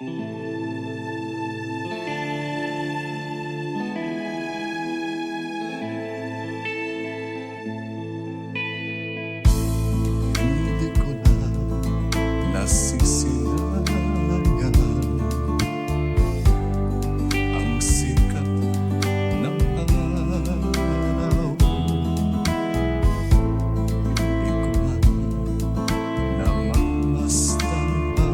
Hindi ko na nasisilayan ang sikat ng araw. Hindi ko man namamasdan pa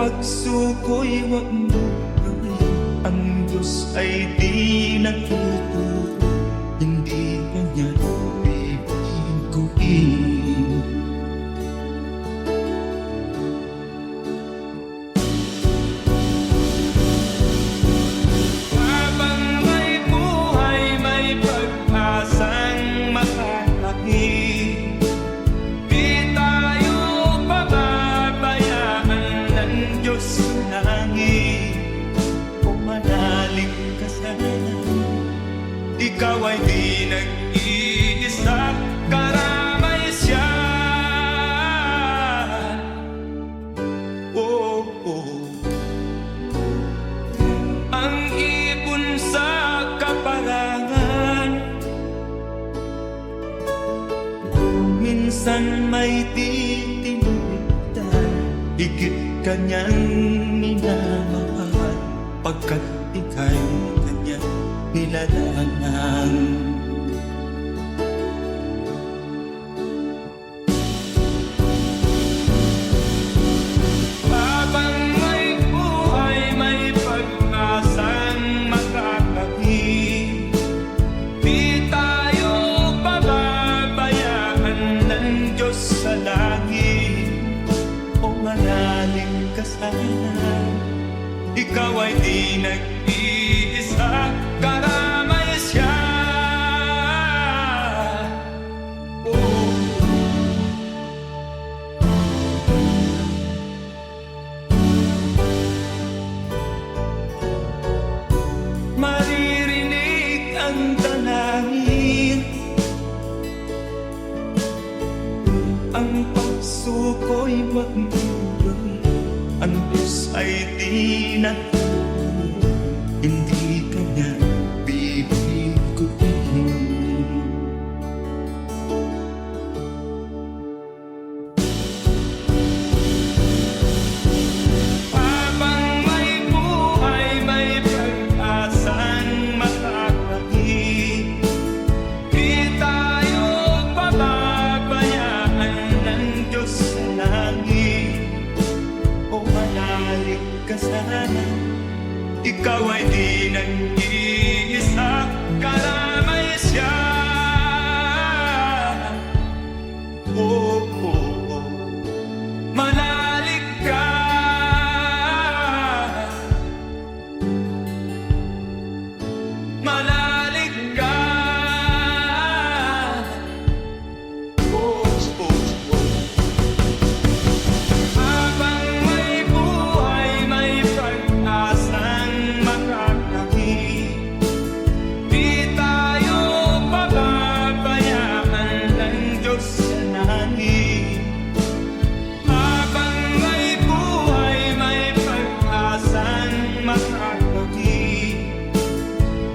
pagsuko'y huwag mo gawin. Ang Diyos ay di natuturo, hindi kanya bibiguin. Habang may buhay, may pag-asang makakakit. Di tayo pababayaan ng Diyos sa langit. Kung manalig ka sana, ikaw ay di nag-iisa, karamay siya. Oh, oh. Ang ipon sa kaparangan, minsan may titinulitan. Higit kanyang minamahal, pagkat ika'y kanyang nilalangan. Habang may buhay, may pag-asang makakakit. Di tayo pababayaan ng Diyos sa langit. O manalig ka sana, ikaw ay di nag-iisa, karamay siya. Oh. Maririnig ang dalangin, ang pagsuko'y huwag mo gawin. Ang Diyos ay di natuturo, hindi kanya bibiguin. Habang may buhay, may pag-asang makakakit. Di tayo pababayaan ng Diyos sa langit. O manalig ka sana, ikaw ay di nag-iisa, karamay siya. Oh, oh, oh. Manalig ka, manalig ka. Oh, oh, oh. Habang may buhay, may pag-asang makakakit. Di tayo pababayaan ng Diyos sa langit. Habang may buhay, may pag-asang makakakit.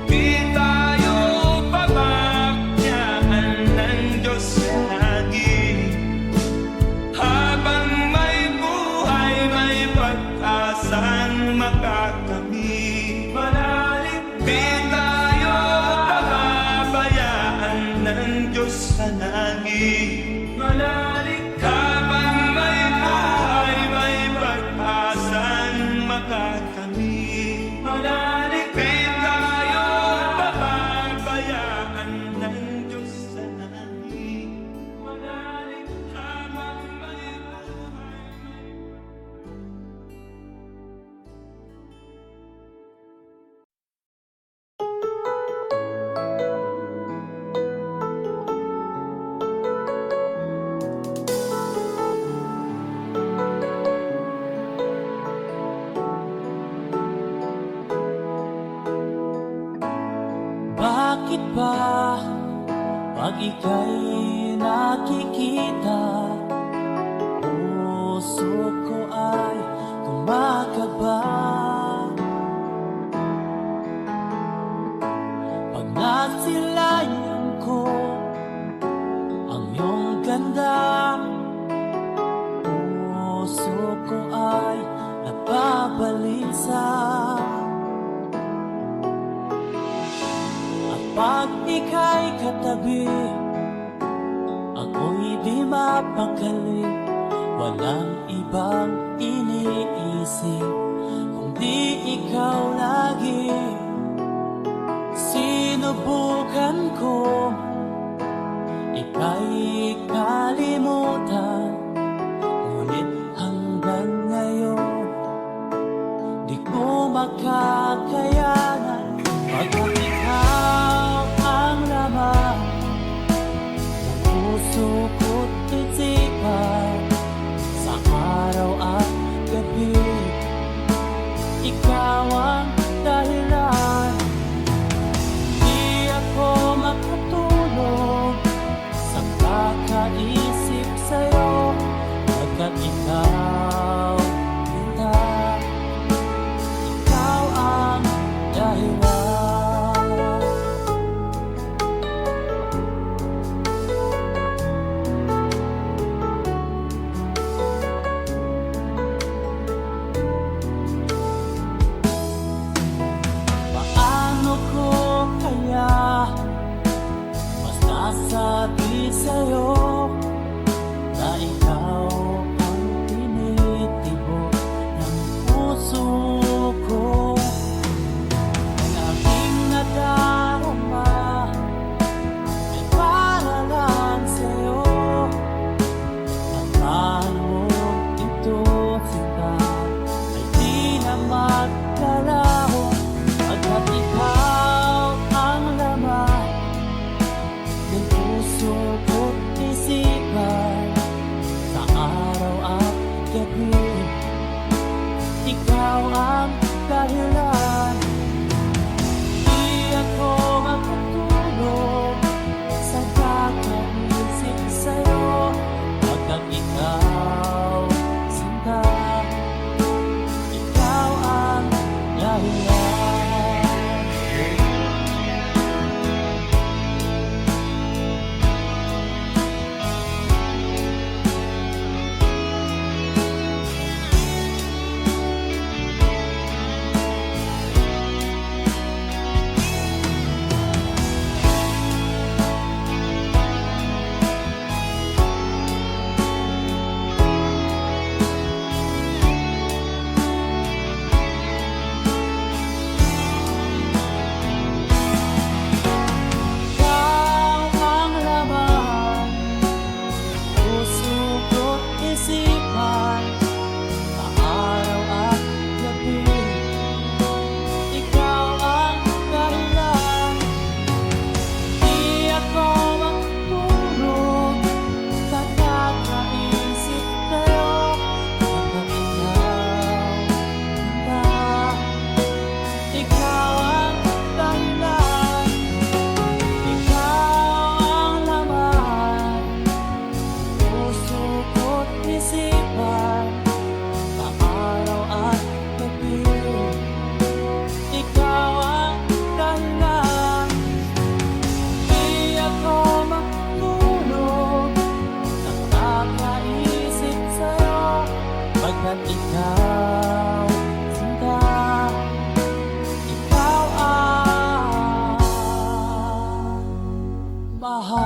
Di tayo pababayaan ng Diyos sa langit. Habang may buhay, may pag-asang makakamit. Manalig, di tayo pababayaan ng Diyos sa langit. Manalig, habang may buhay, may pag-asang makakamit. Manalig, di tayo pababayaan ng Diyos sa langit. Manalig, habang may buhay, Bakit ba pag ika'y nakikita, puso ko ay kumakaba? Pag nasilayan ko ang iyong ganda, puso ko ay nababalisa. Pag ika'y katabi, ako'y di mapakali. Walang ibang iniisip kung di ikaw lagi. Sinubukan ko ika'y kalimutan, ngunit hanggang ngayon di ko makakayanan. Pagkat ikaw ang laman ng puso ko't isipan, sa araw at gabi ikaw ang dahilan. Di ako makatulog sa kakaisip sa'yo, pagkat ikaw, ikaw ang dahilan. Paano ko kaya masasabi sa'yo na ikaw ang tinitibok ng puso ko? Ang aking nadarama ay para lang sa'yo. Tataan mo ito, sinta, ay di na magkalaho. Pagkat ikaw ang laman ng puso ko't isipan, sa araw at gabi ikaw ang dahilan. Di ako makatulog sa kakaisip sa'yo, pagkat ikaw, sinta, ikaw ang dahilan. Ikaw ang laman, puso ko't isipan, sa araw at gabi ikaw ang dahilan. Di ako makatulog sa kakaisip sa'yo, pagkat ikaw ang dahilan. Ikaw ang laman, puso ko't isipan, sa araw at gabi ikaw ang dahilan. Di ako makatulog sa kakaisip sa'yo, pagkat ikaw, sinta, ikaw ang mahal.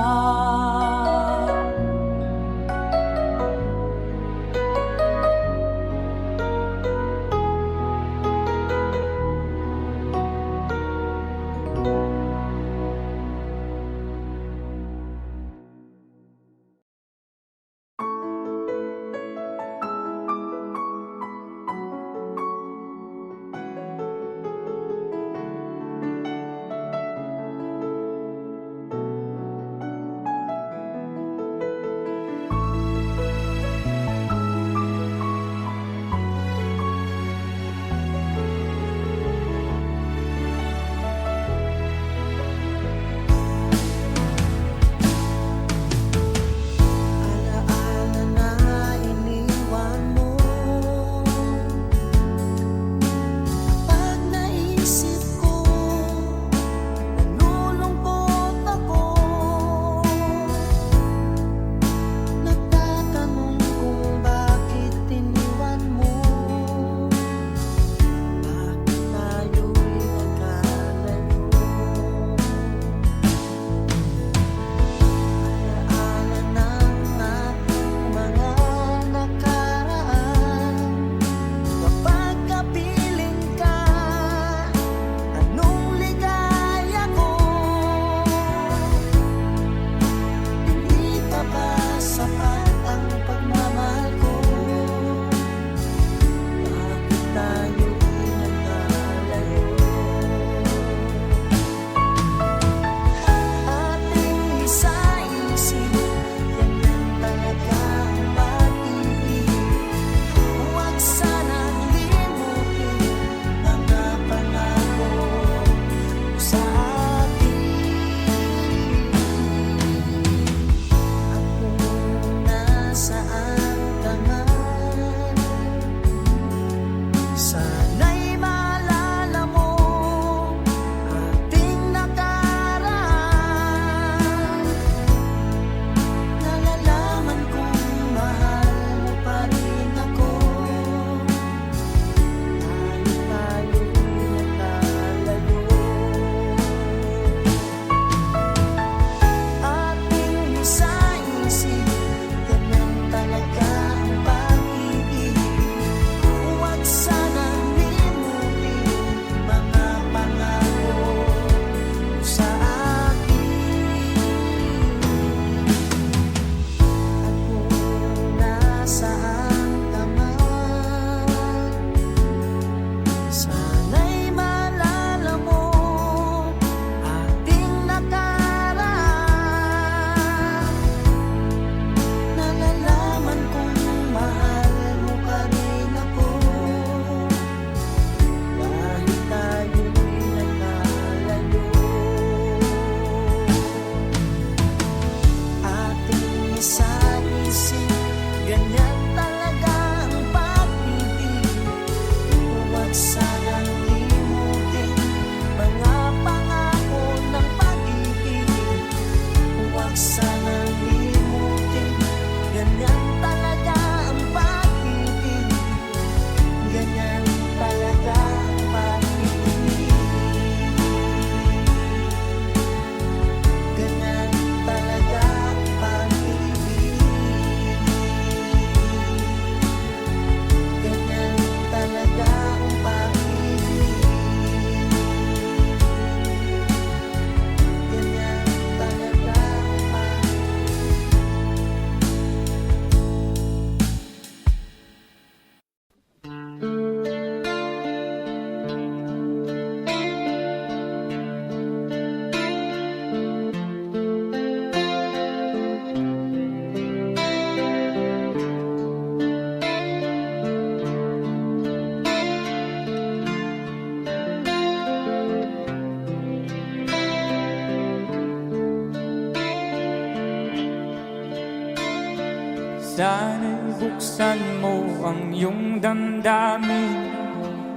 Sana'y buksan mo ang iyong damdamin,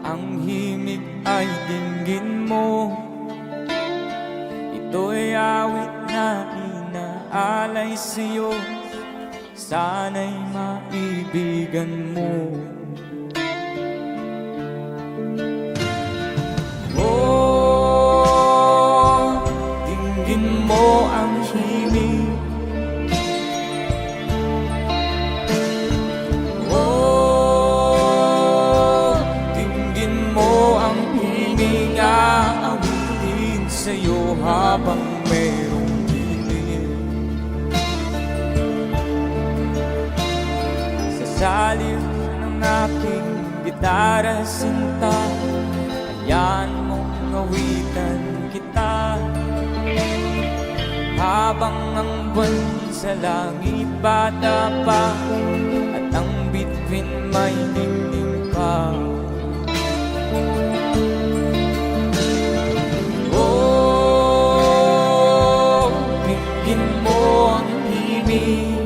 ang himig ay dinggin mo. Ito'y awit na inaalay sa'yo, sana'y maibigan mo. Oh, dinggin mo ang himig. Oh, dinggin mo ang himig, aawitin sa'yo habang merong dilim. Sa saliw ng aking gitara sinta, hayaan mong awitan kita. Habang ang buwan sa langit bata pa, at ang bituin may dingding pa. Oh, dinggin mo ang himig.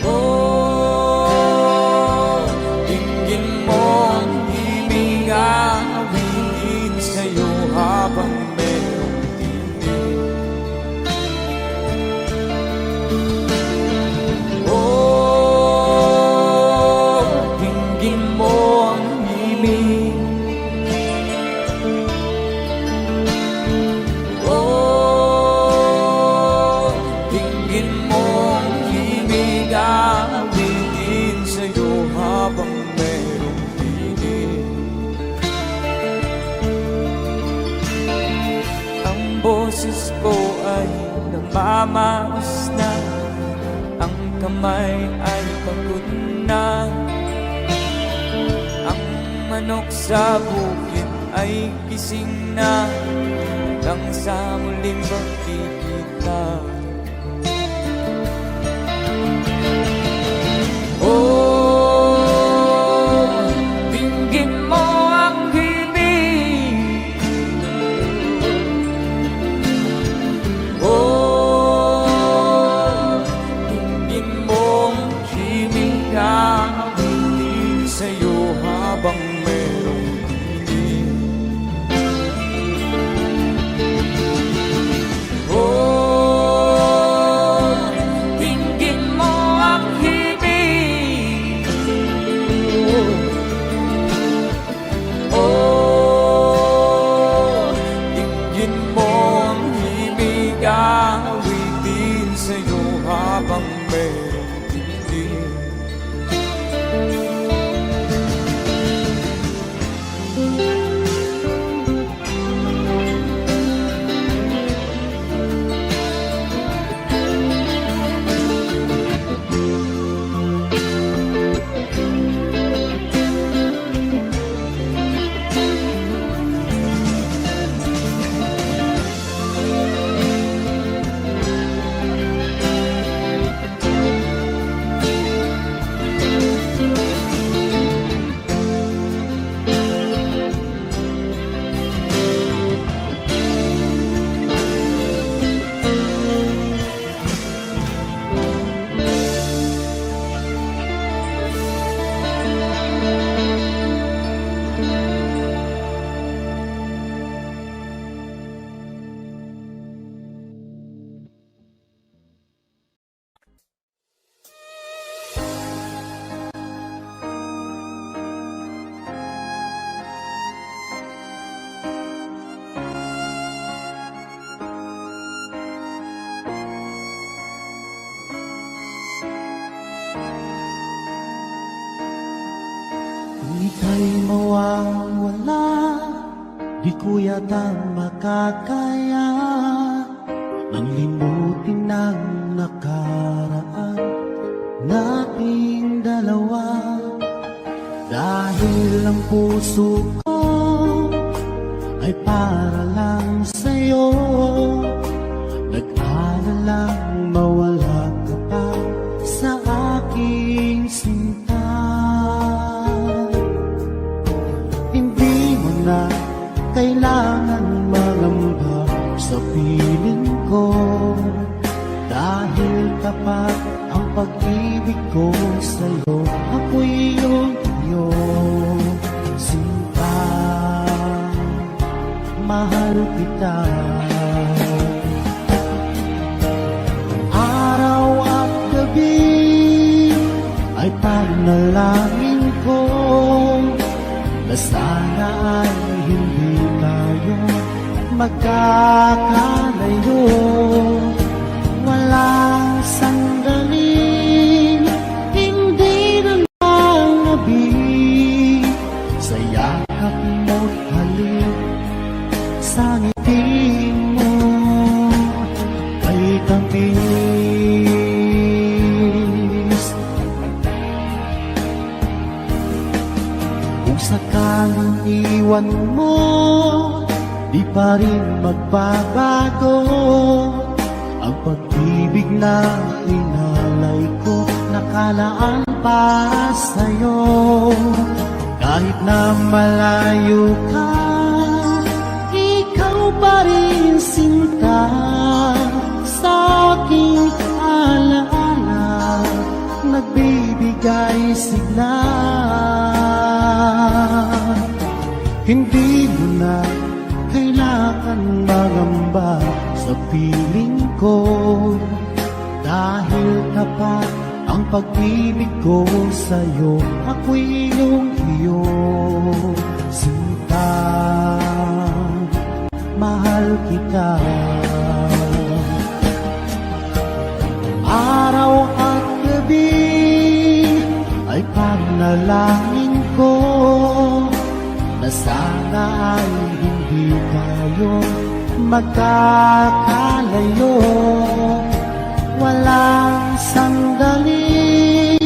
Oh, dinggin mo ang himig, aawitin sa'yo habang merong dilim. Oh, dinggin mo ang himig. Oh, dinggin mo ang himig, aawitin sa'yo habang merong dilim. Ang boses ko ay namamaos na, ang kamay ay pagod na. Ang manok sa bukid ay gising na, hanggang sa muling pagkikita. Oh, dinggin mo ang himig. Oh, dinggin mo ang himig, aawitin sa'yo habang merong dilim. Oh, dinggin mo ang himig. Oh, dinggin mo ang himig, aawitin sa'yo habang merong dilim. Ika'y mawawala, di ko yata makakaya nang limutin ang nakaraan nating dalawa. Dahil ang puso ko ay para lang sa'yo, nag-aalalang mawala ka pa sa aking sinta. Hindi mo na kailangan mangamba sa piling ko, kita. Araw at gabi ay panalangin ko na sana ay hindi tayo magkakalayo. Walang sandaling hindi na nangabig sa yakap mo't halik, sa ngiti mo ay tamis. Kung sakaling iwan mo, di pa rin magbabago ang pag-ibig na inalay ko, nakalaan para sa'yo. Kahit na malayo ka, ikaw pa rin sinta sa aking alaala, nagbibigay sigla. Hindi mo na kailangan magamba sa piling ko, dahil tapat ang pag-ibig ko sa'yo. Ako'y iyong iyo, sinta, mahal kita. Araw at gabi ay panalangin ko na sana ay hindi tayo magkakalayo. Walang sandali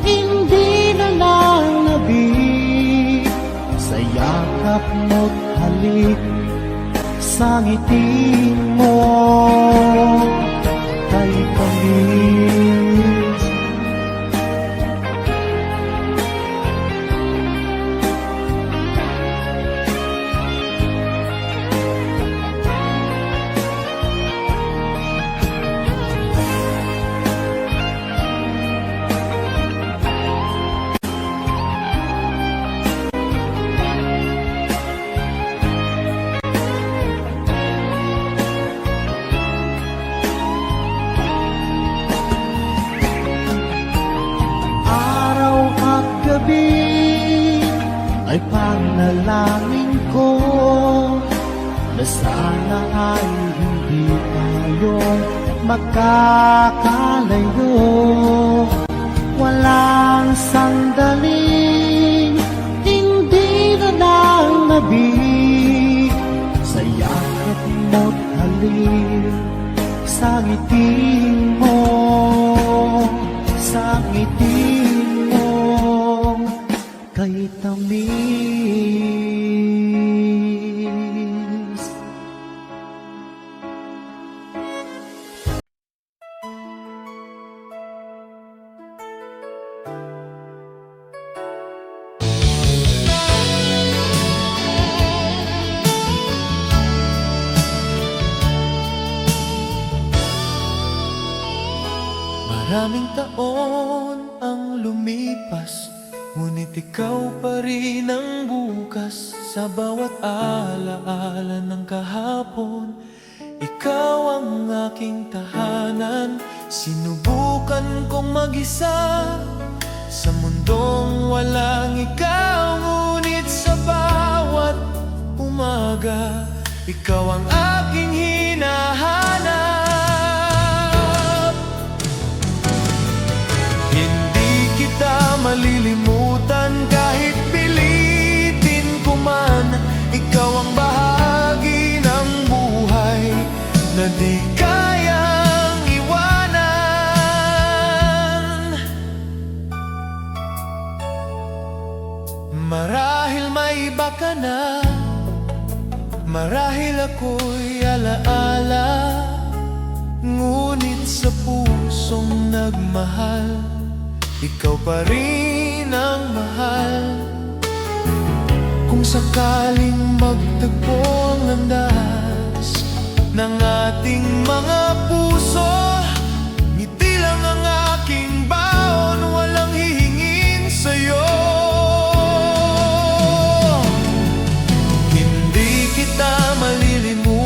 hindi na nangabig sa yakap mo't halik, sa ngiti mo kay tamis. Ay panalangin ko na sana ay hindi tayo magkakalayo. Walang sandaling hindi na nangabig sa yakap mo't halik, sa ngiti mo, sa ngiti mo kay tamis. Maraming taon ang lumipas, ngunit ikaw pa rin ang bukas. Sa bawat alaala ng kahapon, ikaw ang aking tahanan. Sinubukan kong mag-isa sa mundong walang ikaw, ngunit sa bawat umaga, ikaw ang aking hinahanap. Hindi kita malilimutan kahit pilitin ko man. Ikaw ang bahagi ng buhay na di kayang iwanan. Marahil may iba ka na, marahil ako'y alaala, ngunit sa pusong nagmahal, ikaw pa rin ang mahal. Kung sakaling magtagpo ang landas ng ating mga puso, ngiti lang ang aking baon, walang hihingin sa'yo. Hindi kita malilimutan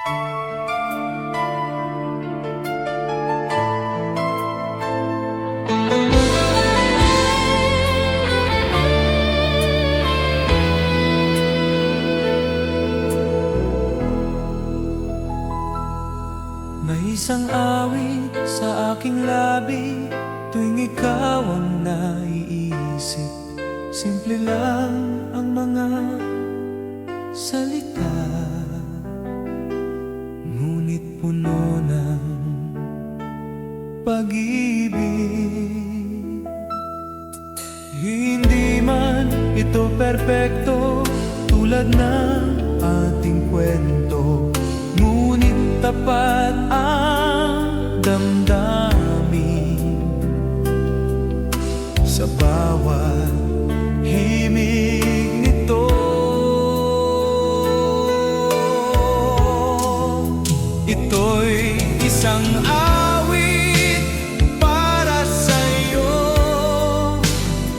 May isang awit sa aking labi tuwing ikaw ang naiisip. Simple lang ang mga salita, ngunit puno ng pag-ibig. Hindi man ito perpekto tulad ng ating kwento, ngunit tapat ang damdamin sa bawat himig nito. Ito'y isang awit para sa'yo,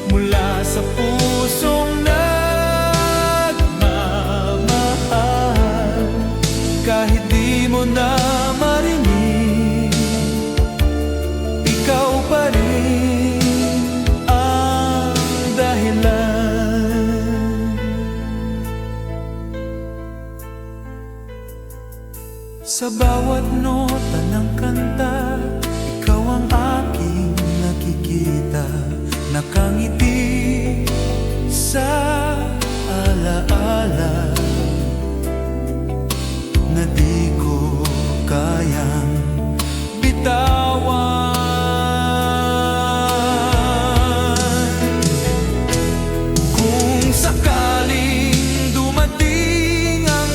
mula sa pusong nagmamahal. Kahit di mo na marinig, ikaw pa rin ang dahilan. Sa bawat nota ng kanta, ikaw ang aking nakikita. Nakangiti sa alaala na di ko kayang bitawan. Kung sakaling dumating ang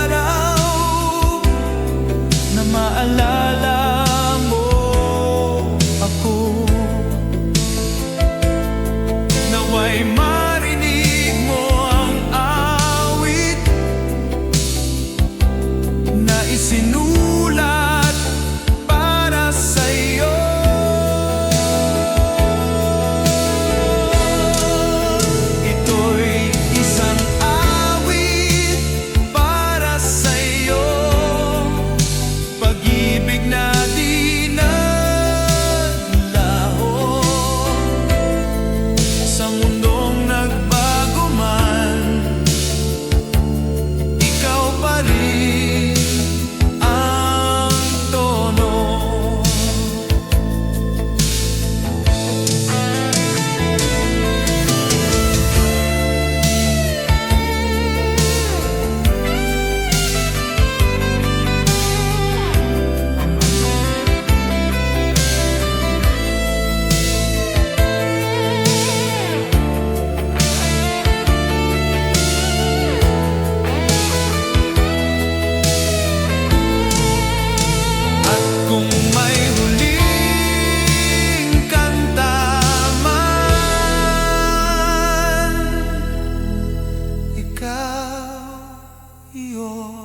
araw na maalala mo ako, naway marinig mo ang awit na isinulat para sa'yo. Ito'y isang awit para sa'yo, pag-ibig na di naglaho sa mundong nagbago man. Ikaw pa rin ang tono. At kung may huling kanta man, ikaw iyon.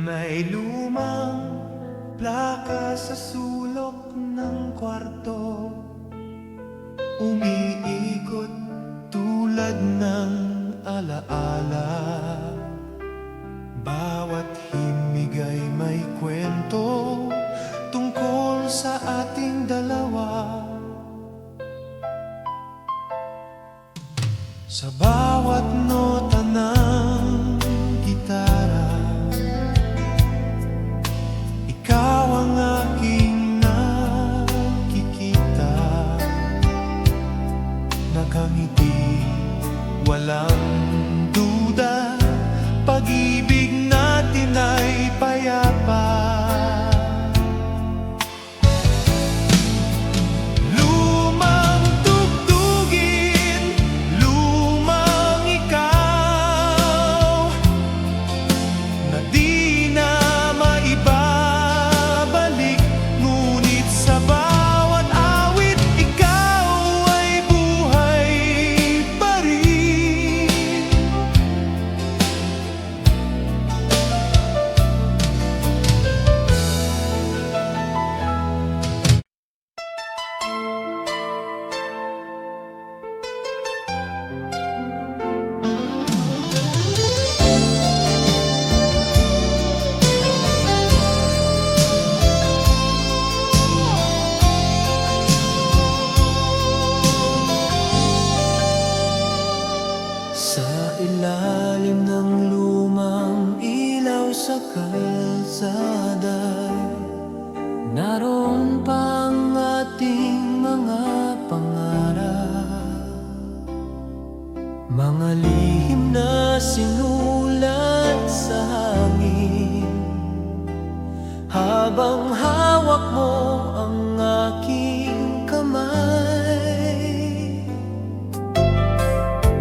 May lumang plaka sa sulok ng kwarto, umiikot tulad ng alaala. Bawat himig ay may kwento tungkol sa ating dalawa. Sa bawat nota ng gitara, ikaw ang aking nakikita. Nakangiti, walang duda, pag-ibig natin ay payapa. Lumang tugtugin, lumang Sa ilalim ng lumang ilaw sa kalsada, naroon pa ang ating mga pangarap, mga lihim na sinulat sa hangin. Habang hawak mo ang aking kamay,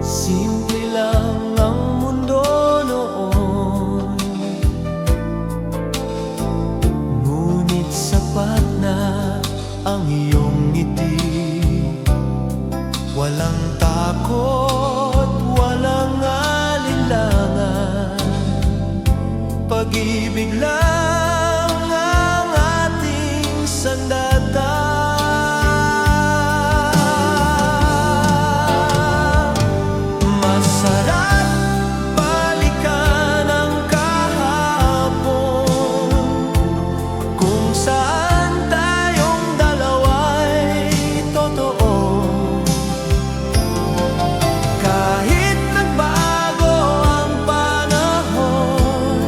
simple lang ang mundo noon, ngunit sapat na ang iyong ngiti. Walang takot, walang alinlangan, pag-ibig lang ang ating sandata. Masarap balikan ang kahapon, kung saan tayong dalawa'y totoo. Kahit nagbago ang panahon,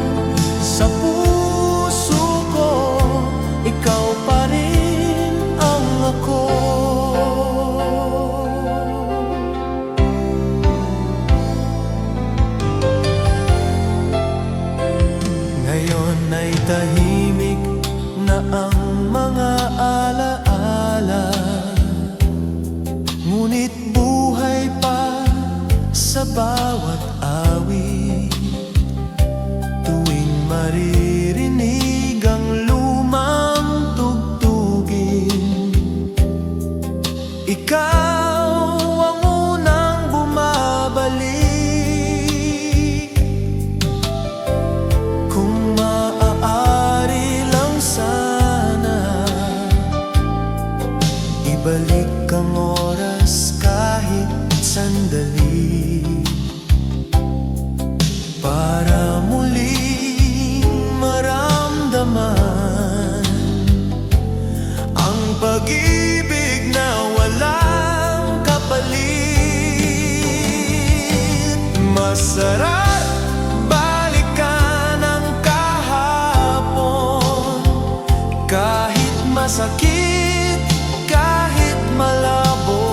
sa puso ko ikaw pa rin ang ako. Ngayon ay tahimik na ang mga alaala, ngunit buhay pa sa bawat awit. Tuwing maririnig ang lumang tugtugin, ikaw ang unang bumabalik. Kung maaari lang sana, ibalik ang oras kahit sandali, para muling maramdaman ang pag-ibig na walang kapalit. Masarap balikan ang kahapon, kahit masakit, kahit malabo.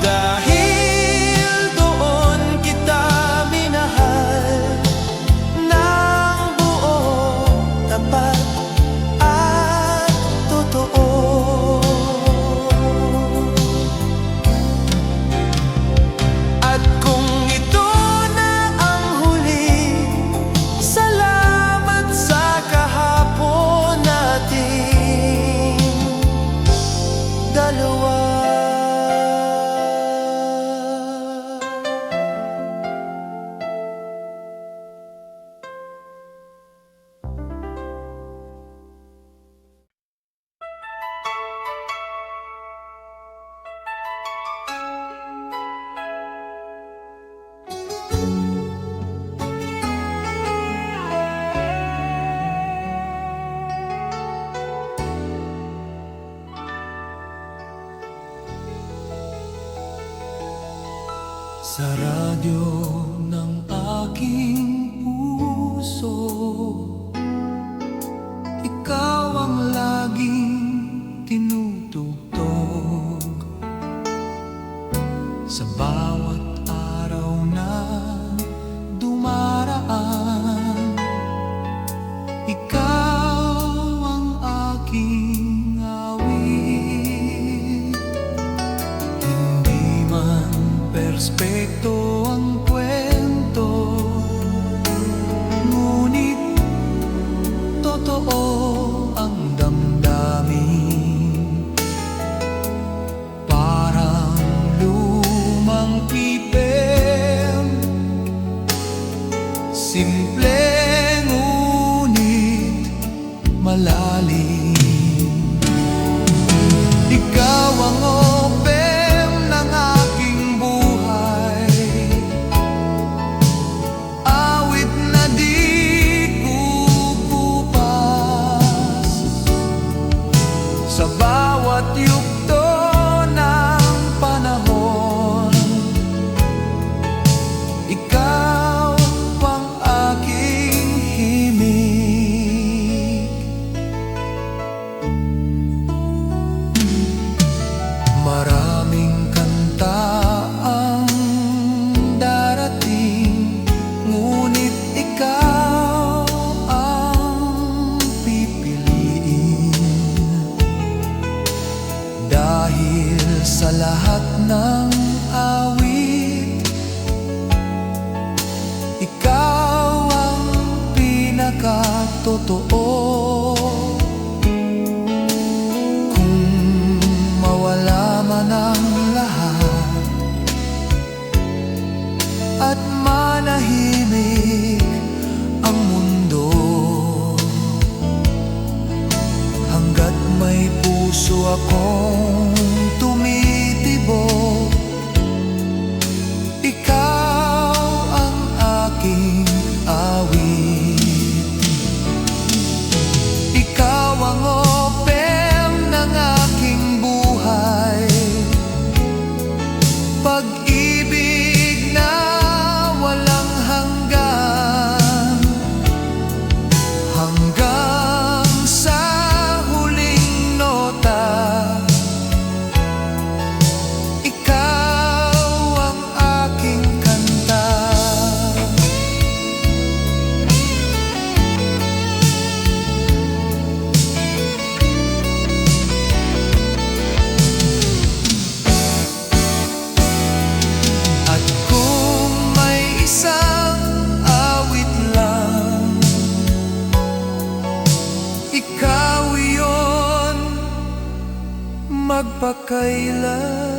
Dahil doon kita minahal ng buo, tapat at totoo. At kung ito na ang huli, salamat sa kahapon nating dalawa. Sa radyo ng aking puso, ikaw ang laging tinutugtog. Sa bawat araw na dumaraan, ikaw ang aking awit. Hindi man perspekto ang kwento, ngunit totoo ang damdamin. Parang lumang pipi akong tumitibok, ikaw ang aking awit. Ikaw ang opem ng aking buhay, pag-ibig na walang hanggan, hanggang sa huling nota. Ikaw ang aking kanta. At kung may isang awit lang, ikaw iyon magpakailanman.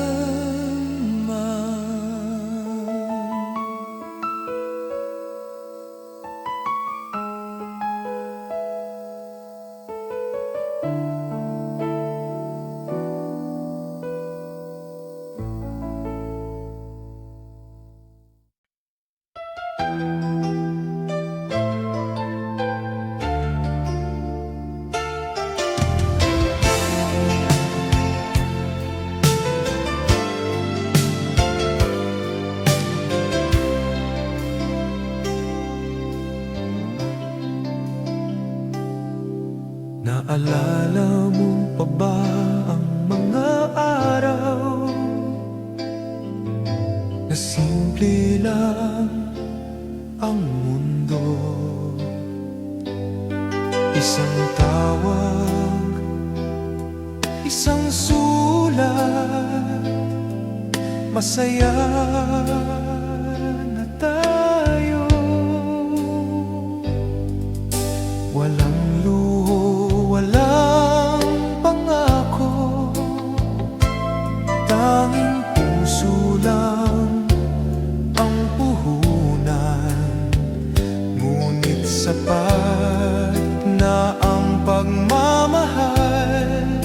Naalala mo pa ba ang mga araw na simple lang ang mundo? Isang tawag, isang sulat, masaya na tayo. Walang luho, walang pangako, tanging puso lang ang puhunan. Ngunit sapat na ang pagmamahal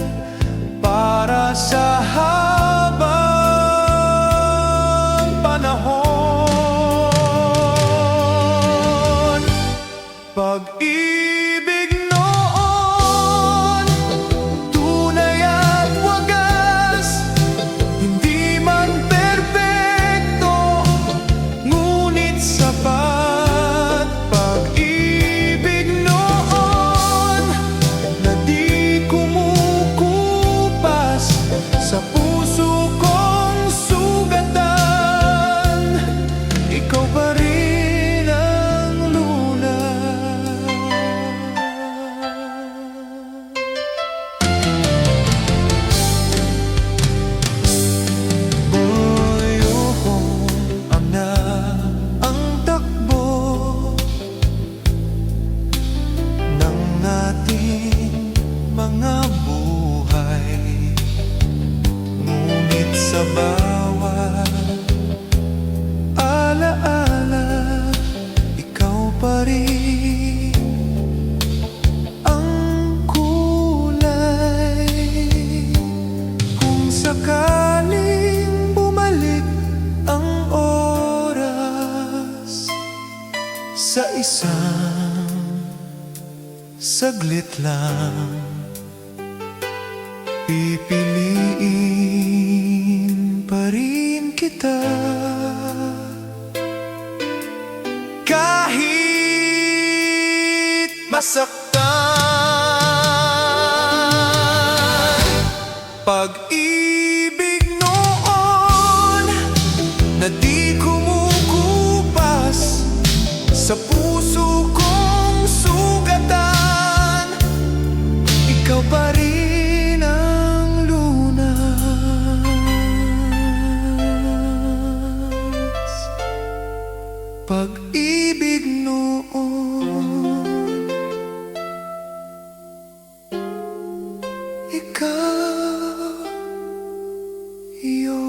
para sa habang panahon. Pag-ibig noon, tunay at wagas, hindi man perpekto, ngunit sapat. Pag-ibig noon na di kumukupas sa puso kong sugatan, ikaw pa rin ang lunas. Buyuhong na ang takbo ng ating mga buhay, ngunit sa bawat alaala, ikaw pa rin ang kulay. Kung sakaling bumalik ang oras sa isang saglit lang, pipiliin pa rin kita. Kahit masaktan, pag-ibig noon na di kumukupas sa puso kong sugatan, ikaw pa rin ang lunas. Pag-ibig noon, ikaw iyon.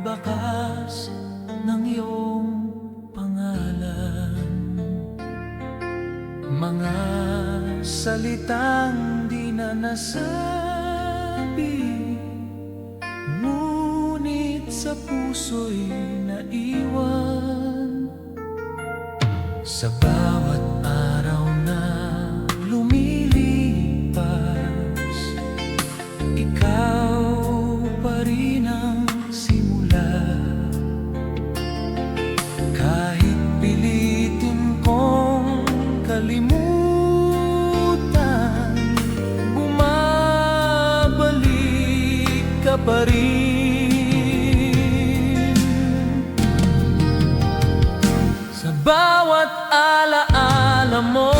pagbakas ng iyong pangalan. Mga salitang di na nasabi, ngunit sa puso'y naiwan. Sa bawat araw na lumilipas, ikaw pa rin ang simula. Kahit pilitin kong kalimutan, bumabalik ka pa rin. Sa bawat alaala mo,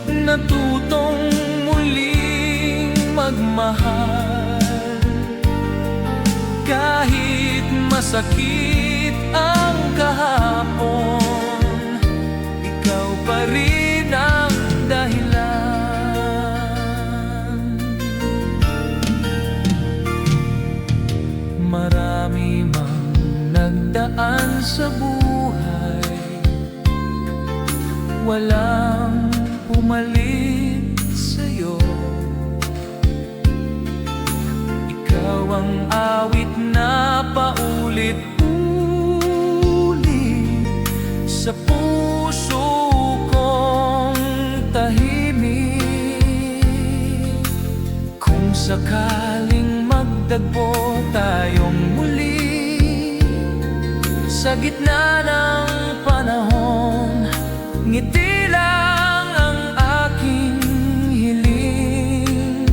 natutong muling magmahal. Kahit masakit ang kahapon, ikaw pa rin ang dahilan. Marami mang nagdaan sa buhay, walang pumalit sa'yo. Ikaw ang awit na paulit-ulit sa puso kong tahimik. Kung sakaling magdagpo tayong muli sa gitna ng panahon, ngiti lang ang aking hiling.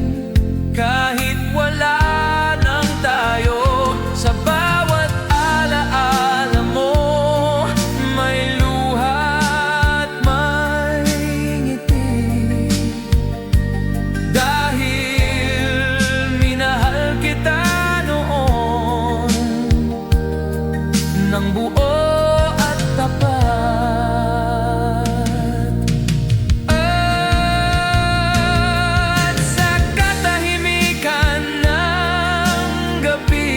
Kahit wala nang tayo, sa bawat alaala mo, may luha at may ngiti. Dahil minahal kita noon ng buo at tapat. At sa katahimikan ng gabi,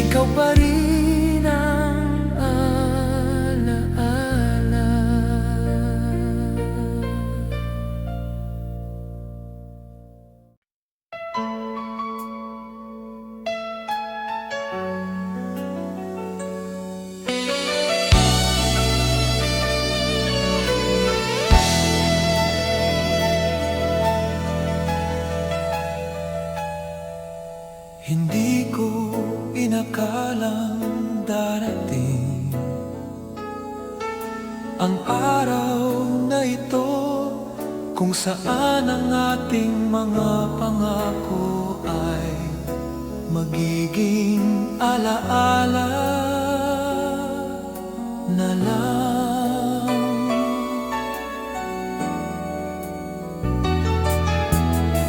ikaw pa rin ang alaala. Hindi ko inakalang darating ang araw na ito, kung saan ang ating mga pangako ay magiging alaala na lang.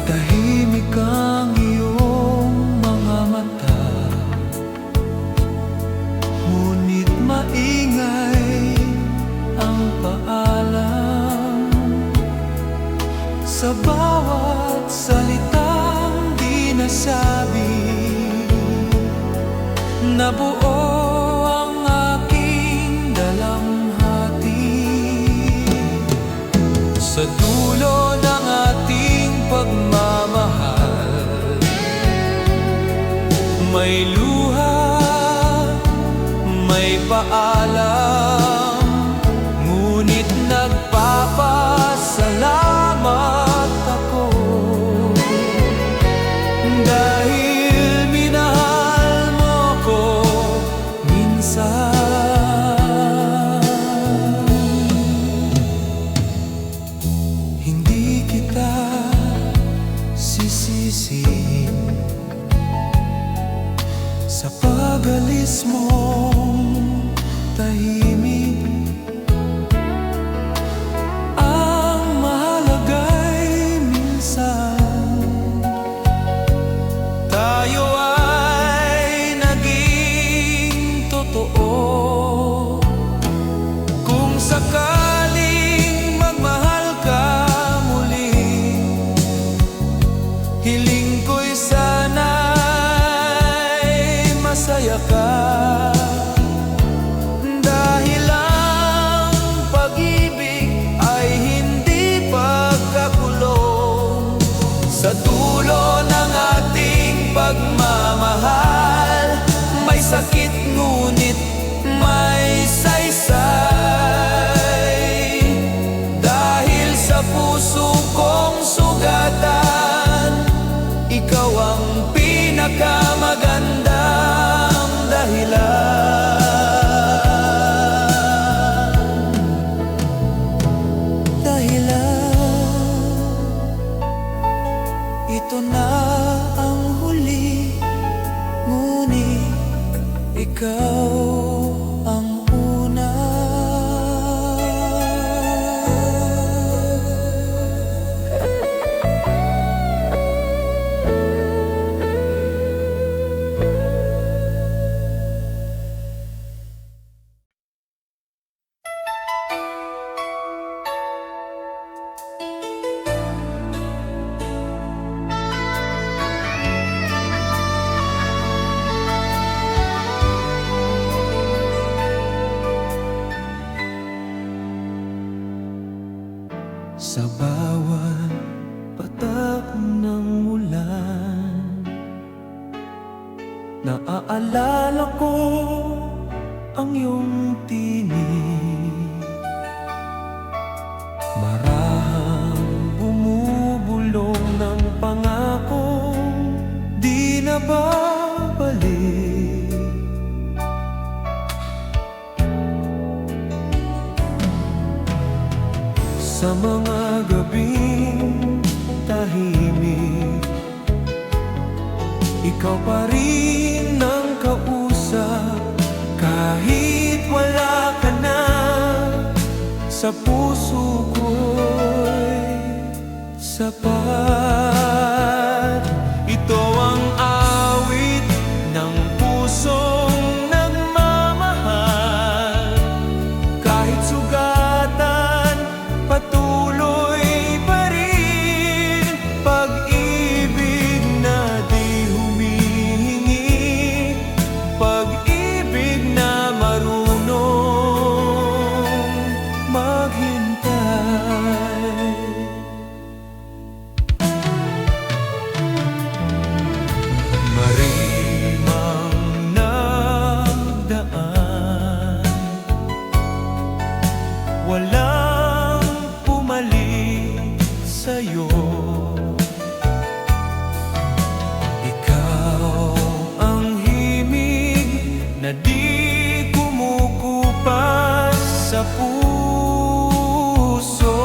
Tahimik ang iyong mga mata, ngunit maingay ang paalam. Sa bawat salitang di nasabi, nabuo ang aking dalamhati. Sa dulo ng ating pagmamahal, may luha, may paalam, ngunit nagpapasalamat ako dahil minahal mo ko minsan. Hindi kita sisisihin sa pag-alis mong tahimik. Ang mahalaga'y minsan tayo ay naging totoo. Kung sakaling magmahal ka muli, hiling ko'y sana pagmamahal, may sakit ngunit may saysay. Dahil sa puso kong sugatan, ikaw ang pinakamagandang dahilan. Ito na ang huli, ngunit ikaw ang una. Sa bawat patak ng ulan, naaalala ko ang iyong tinig. Marahang bumubulong ng pangakong di na babalik. Sa mga gabing tahimik, ikaw pa rin ang kausap. Kahit wala ka na, sa puso ko'y sapat. Ito ang awit ng pusong nagmamahal. Kahit sugatan, patuloy pa rin. Pag-ibig na di humihingi, pag-ibig na marunong maghintay. Marimang nagdaan, walang pumalit sa'yo. Ikaw ang himig na di kumukupas sa puso.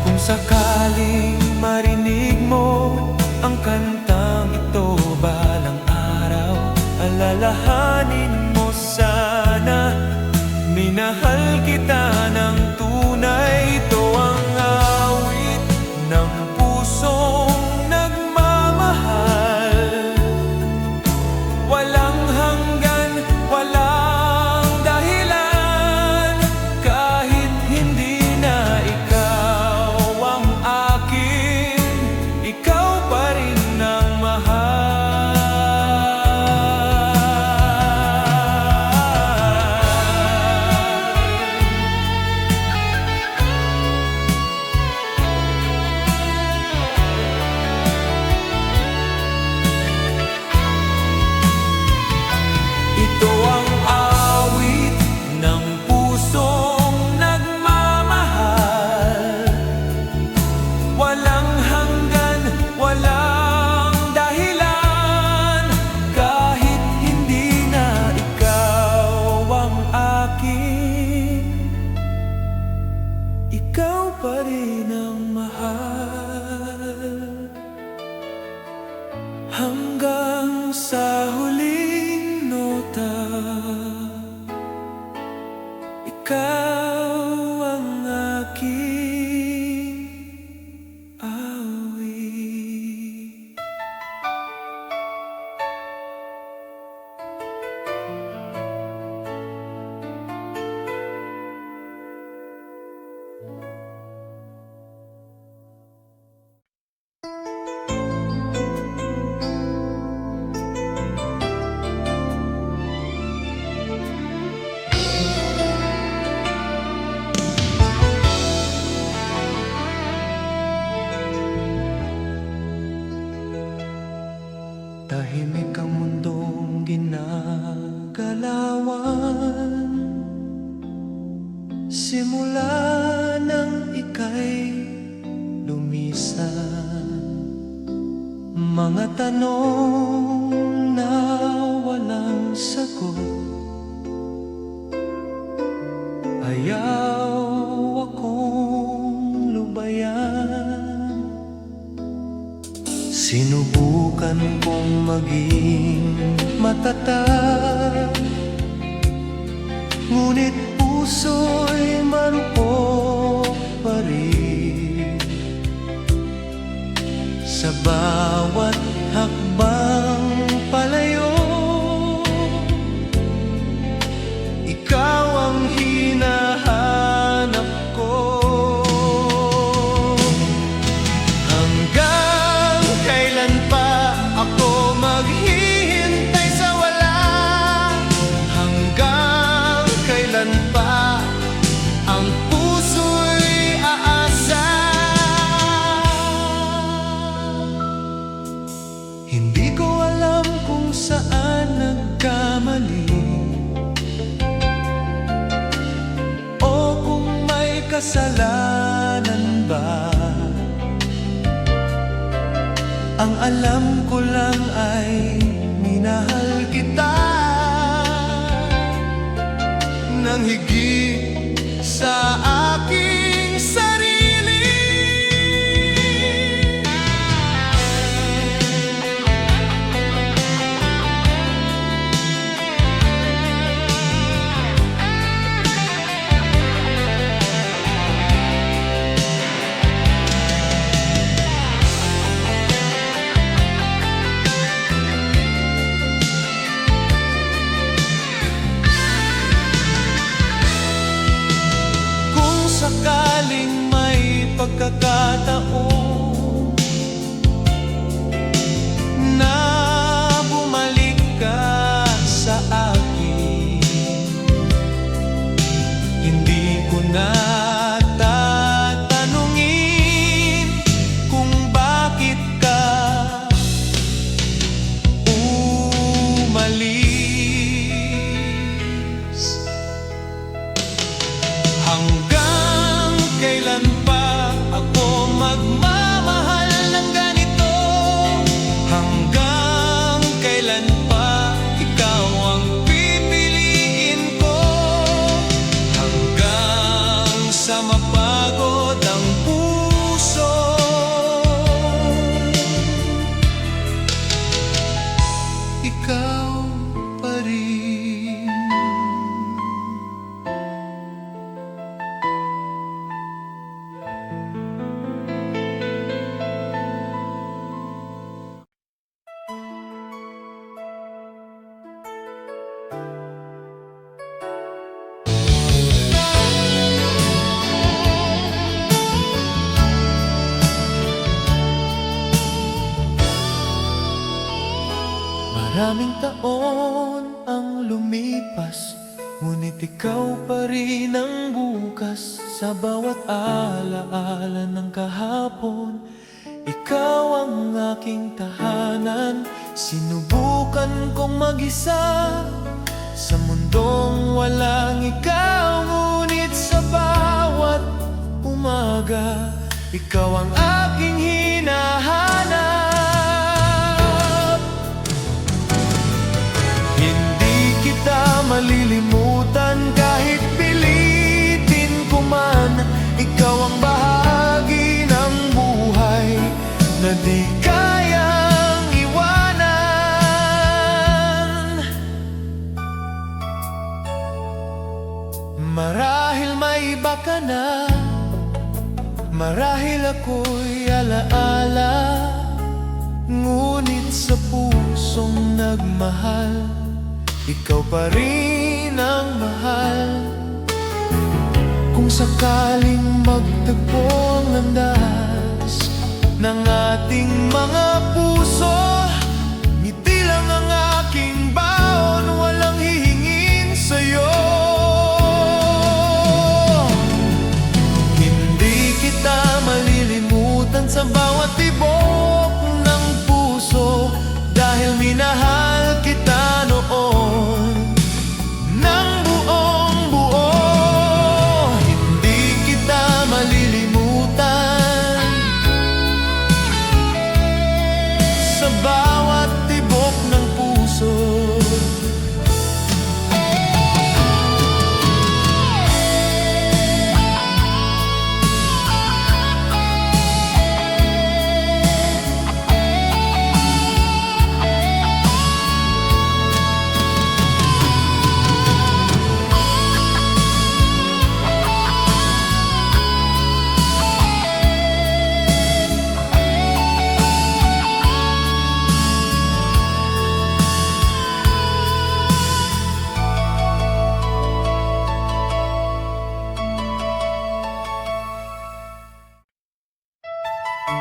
Kung sakaling marinig mo ang kantang ito balang araw, alalahanin mo sana, minahal kita ng tunay. Ito ang awit ng pusong nagmamahal. Walang hanggan, walang dahilan. Kahit hindi na ikaw ang akin, ikaw pa rin ang mahal. Ito ang awit ng pusong nagmamahal. Walang hanggan, walang dahilan. Kahit hindi na ikaw ang akin, ikaw pa rin ang mahal. Hanggang sa huling nota, ikaw ang aking awit. nang ika'y lumisan. Mga tanong na walang sagot, ayaw akong lubayan. Sinubukan kong maging matatag, ngunit puso'y marupok pa rin. Sa bawat hakbang palayo, ikaw ang hinahanap ko. Hanggang kailan pa ako maghihintay sa wala? Hanggang kailan pa ang puso'y aasa? Hindi ko alam kung saan nagkamali, o kung may kasalanan ba. Ang alam ko lang ay minahal kita nang higit sa aking sarili. Kung sakaling may pagkakataon na bumalik ka sa akin, hindi ko na tatanungin kung bakit ka umalis. Hanggang kailan pa ako magmamahal ng ganito? Hanggang kailan pa ikaw ang pipiliin ko? Hanggang sa mapagod ang puso, ikaw pa rin. Maraming taon ang lumipas, ngunit ikaw pa rin ang bukas. Sa bawat alaala ng kahapon, ikaw ang aking tahanan. Sinubukan kong mag-isa sa mundong walang ikaw, ngunit sa bawat umaga, ikaw ang aking hinahanap. Malilimutan kahit pilitin ko man, ikaw ang bahagi ng buhay na di kayang iwanan. Marahil may iba ka na, marahil ako'y alaala, ngunit sa pusong nagmahal, ikaw pa rin ang mahal. Kung sakaling magtagpo ang landas ng ating mga puso, ngiti lang ang aking baon, walang hihingin sa'yo. Hindi kita malilimutan sa bawat tibok ng puso, dahil minahal kita noon ng buong buo. Hindi May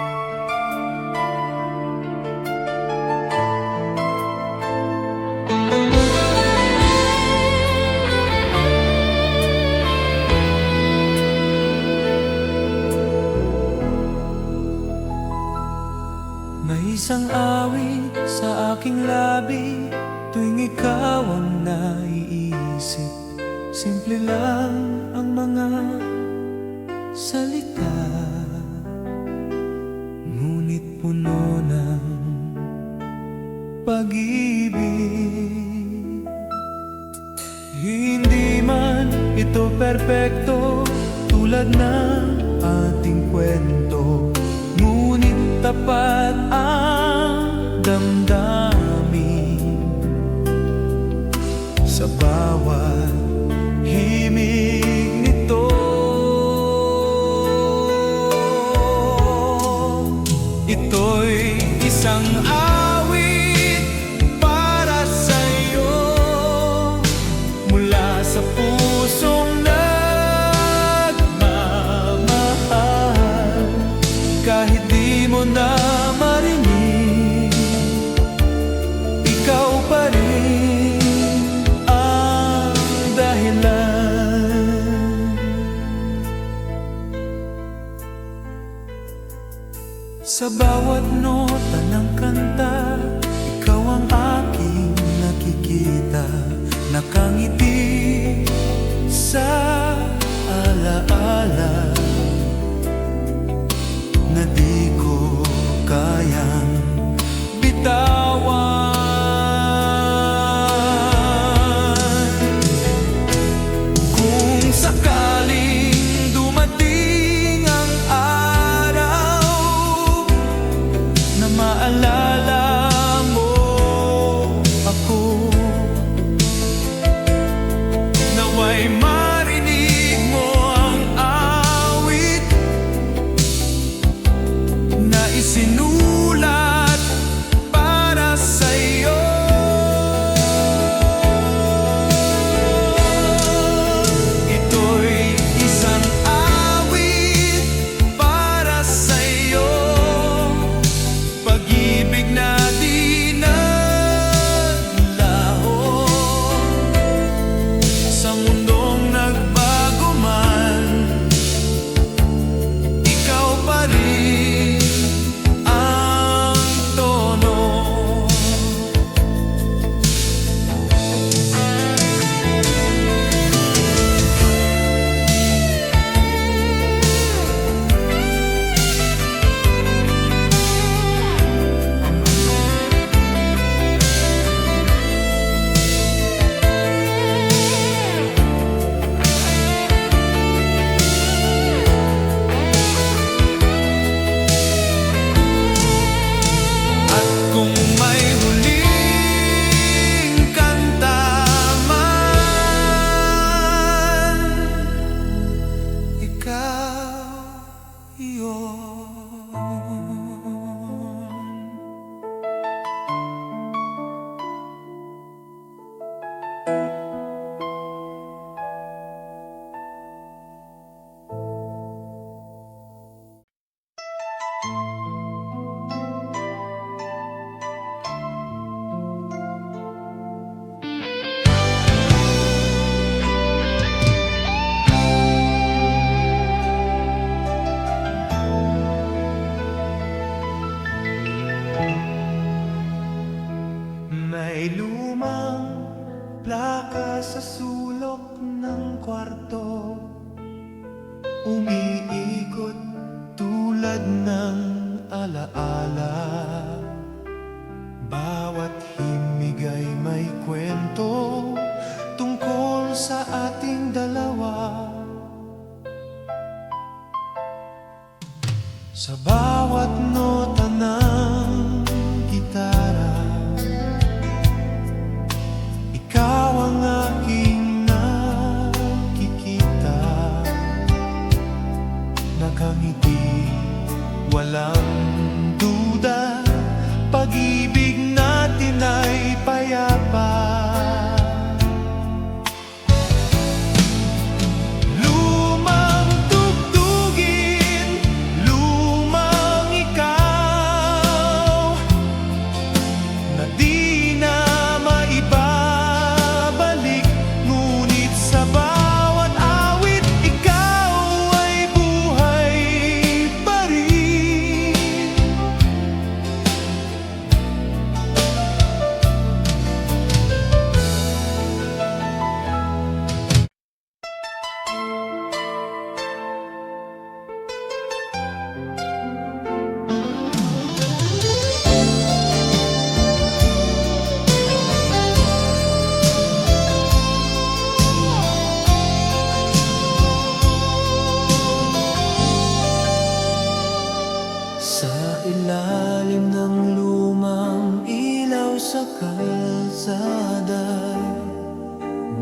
isang awit sa aking labi tuwing ikaw ang naiisip. Simple lang ang mga salita, ngunit puno ng pag-ibig. Hindi man ito perpekto tulad ng ating kwento, ngunit tapat ang damdamin sa bawat himig nito. Ito'y isang awit para sa'yo, mula sa pusong nagmamahal. Kahit di mo na marinig, ikaw pa rin ang dahilan. Sa bawat nota ng kanta, ikaw ang aking nakikita. Nakangiti sa alaala na di ko kayang bitawan. Kung sakaling dumating ang araw na maalala mo ako, naway marinig mo ang awit na isinulat para sa'yo. Ito'y isang awit para sa'yo, pag-ibig na di naglaho sa mundong nagbago man. Ikaw pa rin ang tono. At kung may huling kanta man, ikaw iyon. May lumang plaka sa sulok ng kwarto, umiikot tulad ng alaala. Bawat himig ay may kwento tungkol sa ating dalawa. Sa bawat nota ng gitara, ikaw ang aking nakikita. Nakangiti, walang duda, pag-ibig natin ay payapa. Lumang tugtugin, lumang ilalim ng lumang ilaw sa kalsada,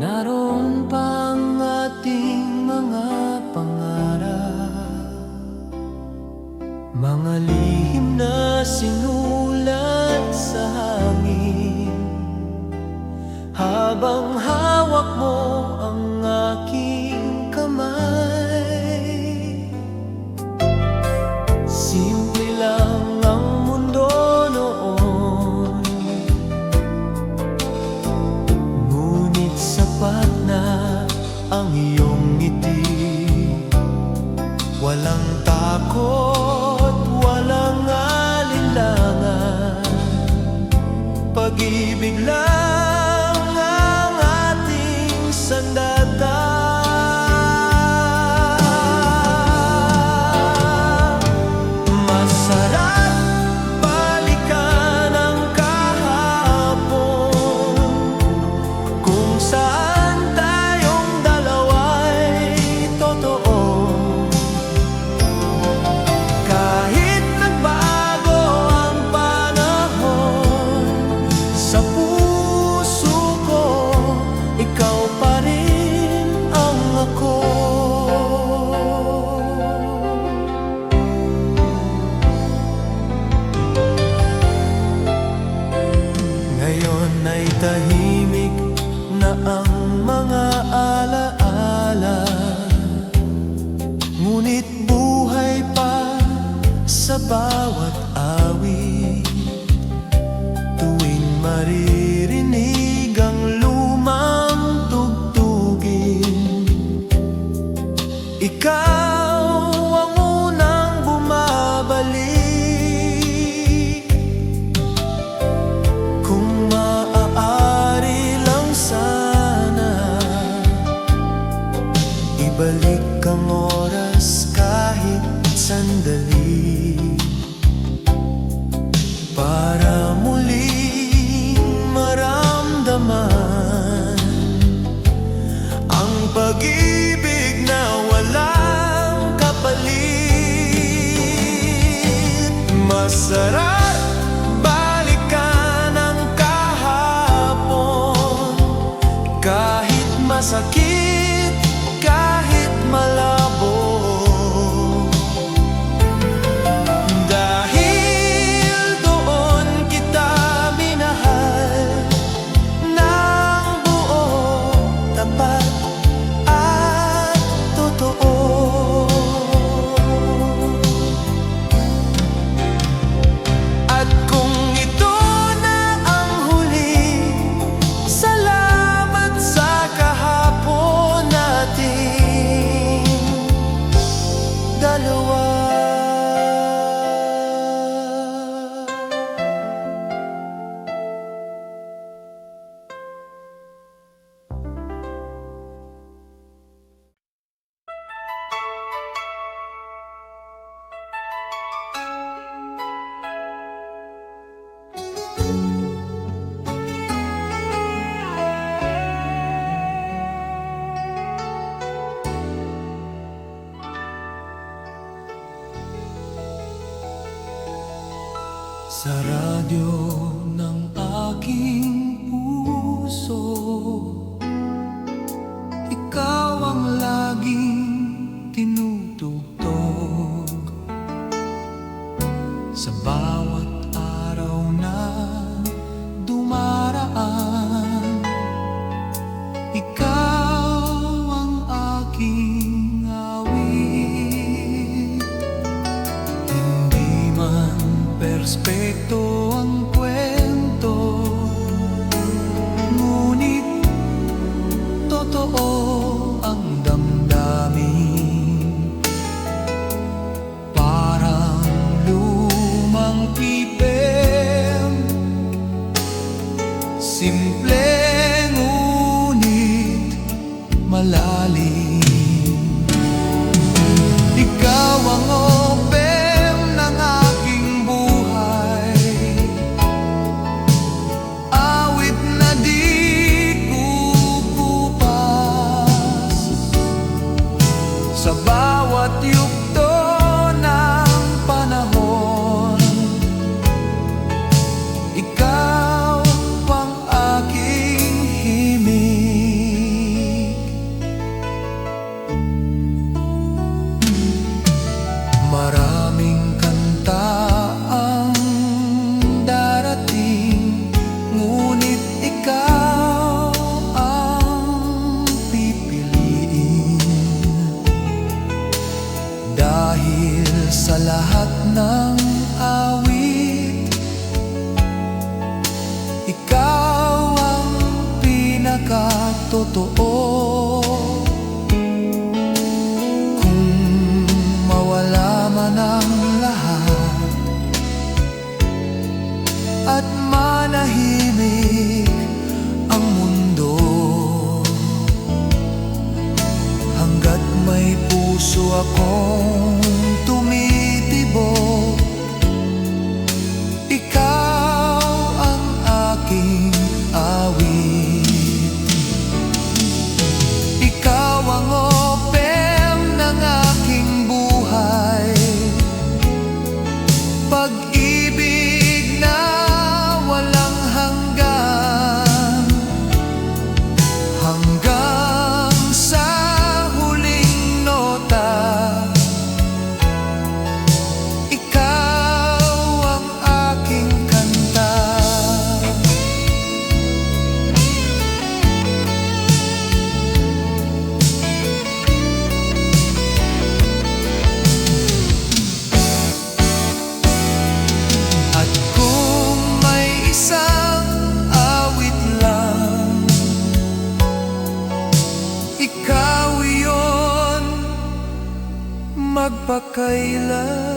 naroon pa ang ating mga pangarap, mga lihim na sinulat sa hangin. Habang hawak mo ang aking kamay, simple lang ang mundo noon, ngunit sapat na ang iyong ngiti. Walang takot, walang alinlangan, pag-ibig lang ang ating sandata. Masarap balikan ang kahapon, kung saan tayong dalawa'y totoo. Kahit nagbago ang panahon, sa puso ko ikaw pa rin ang ako. Ngayon ay tahimik na ang mga alaala, ngunit buhay pa sa bawat awit. Tuwing maririnig ang lumang tugtugin, ikaw ang unang bumabalik. Kung maaari lang sana, ibalik ang oras kahit sandali, para muling maramdaman ang pag-ibig na walang kapalit. Masarap balikan ang kahapon, kahit masakit, kahit malabo. Dahil doon kita minahal ng buo, tapat at totoo. At kung ito na ang huli, salamat sa kahapon nating dalawa. Sa radyo ng aking puso, ikaw ang laging tinutugtog. Sa bawat araw na dumaraan, ikaw ang aking awit. Hindi man perspekto ang kwento, ngunit totoo ang damdamin. Parang lumang Maraming kanta ang darating, ngunit ikaw ang pipiliin. Dahil sa lahat ng awit, ikaw ang pinakatotoo. Kung mawala man ang lahat at manahimik ang mundo, hanggat may puso akong tumitibok, ikaw ang aking awit. Ikaw ang opem ng aking buhay, pag-ibig na walang hanggan, hanggang sa huling nota. Ikaw ang aking kanta. At kung may isang awit lang, ikaw iyon magpakailanman.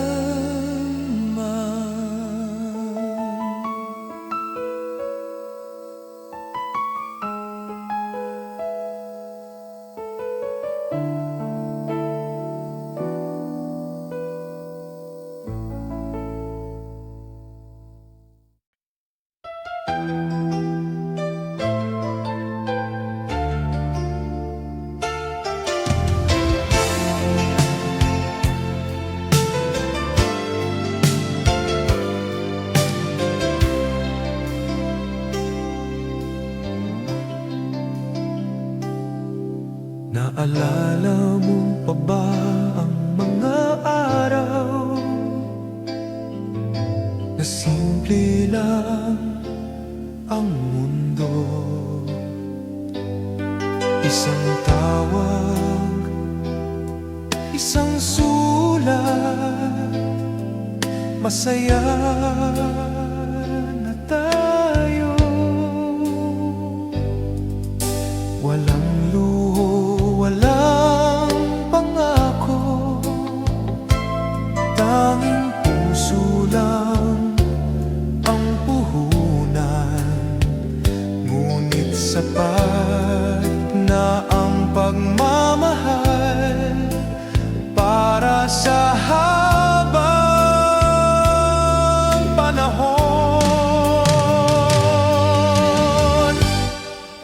Naalala mo pa ba ang mga araw na simple lang ang mundo? Isang tawag, isang sulat, masaya na tayo. Walang luho, walang pangako, tanging puso lang ang puhunan. Ngunit sapat na ang pagmamahal para sa habang panahon.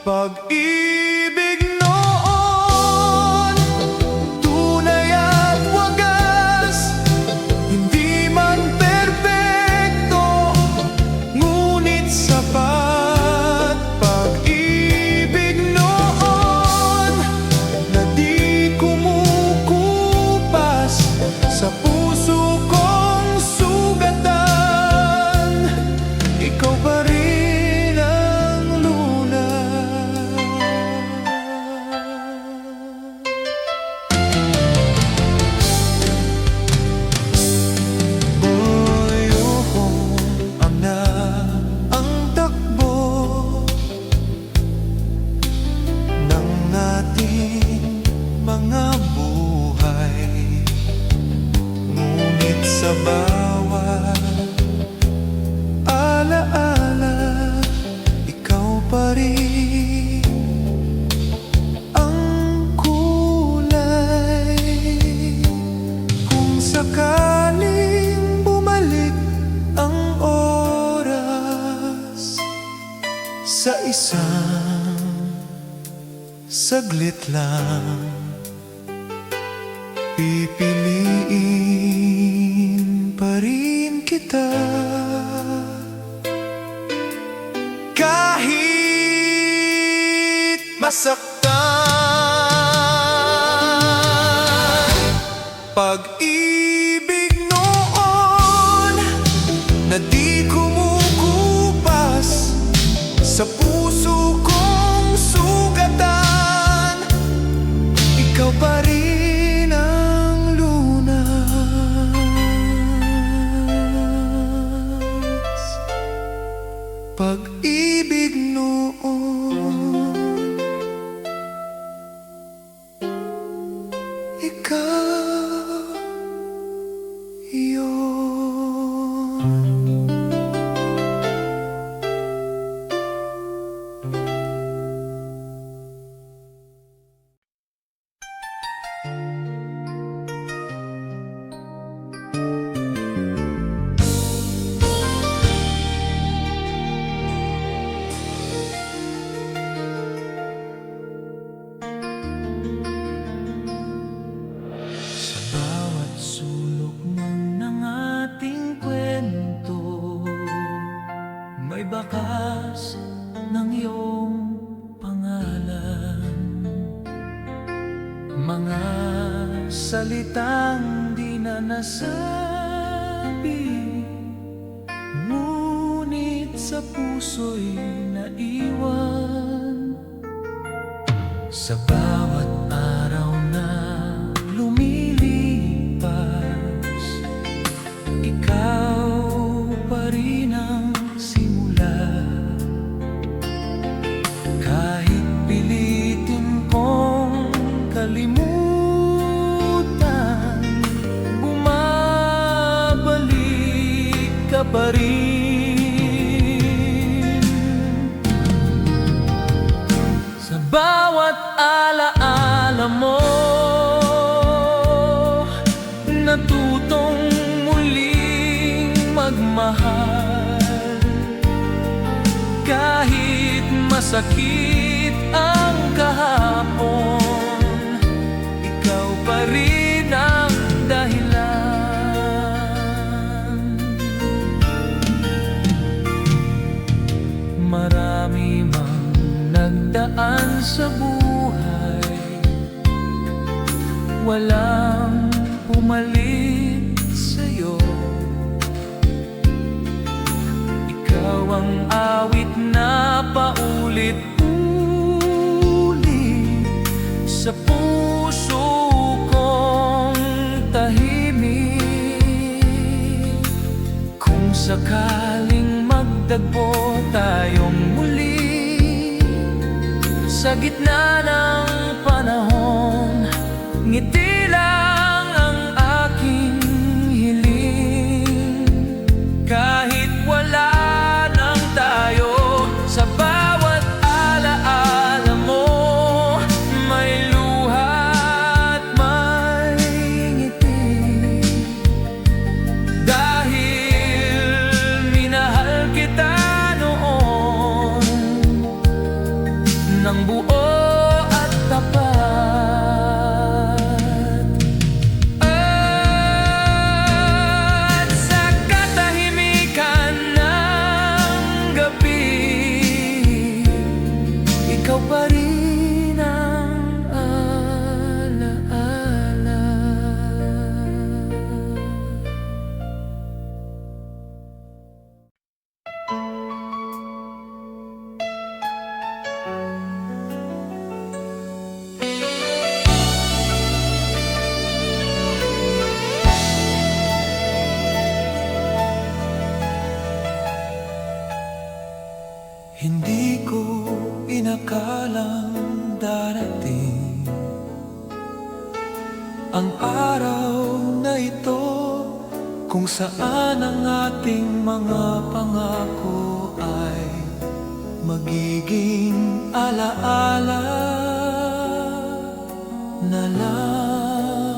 Pag-ibig noon, tunay at wagas, hindi man perpekto, ngunit sapat. Pag-ibig noon na di kumukupas sa puso kong sugatan, ikaw pa rin ang lunas. Buyukong na ang takbo ng ating mga buhay, ngunit sa bawat alaala, ikaw pa rin ang kulay. Kung sakaling bumalik ang oras sa isang saglit lang, pipiliin pa rin kita. Kahit masaktan, pag-ibig Sa bawat sulok ng ating kwento, may bakas ng iyong pangalan. Mga salitang di na nasabi, ngunit sa puso'y naiwan. Sa bawat araw na lumilipas, ikaw pa rin ang simula. Kahit pilitin kong kalimutan, bumabalik ka pa rin. Sa bawat alaala mo, natutong muling magmahal. Kahit masakit ang kahapon, ikaw pa rin ang dahilan. Marami mang nagdaan sa buhay, walang pumalit sa'yo. Ikaw ang awit na paulit-ulit sa puso kong tahimik. Kung sakaling magdagpo tayong muli sa gitna ng panahon, ngiti lang ang aking hiling. Kahit wala nang tayo, sa bawat alaala mo, may luha at may ngiti. Dahil minahal kita noon ng buo at tapat. At sa katahimikan ng gabi, ikaw pa rin ang alaala. Hindi ko inakalang darating ang araw na ito, kung saan ang ating mga pangako ay magiging alaala na lang.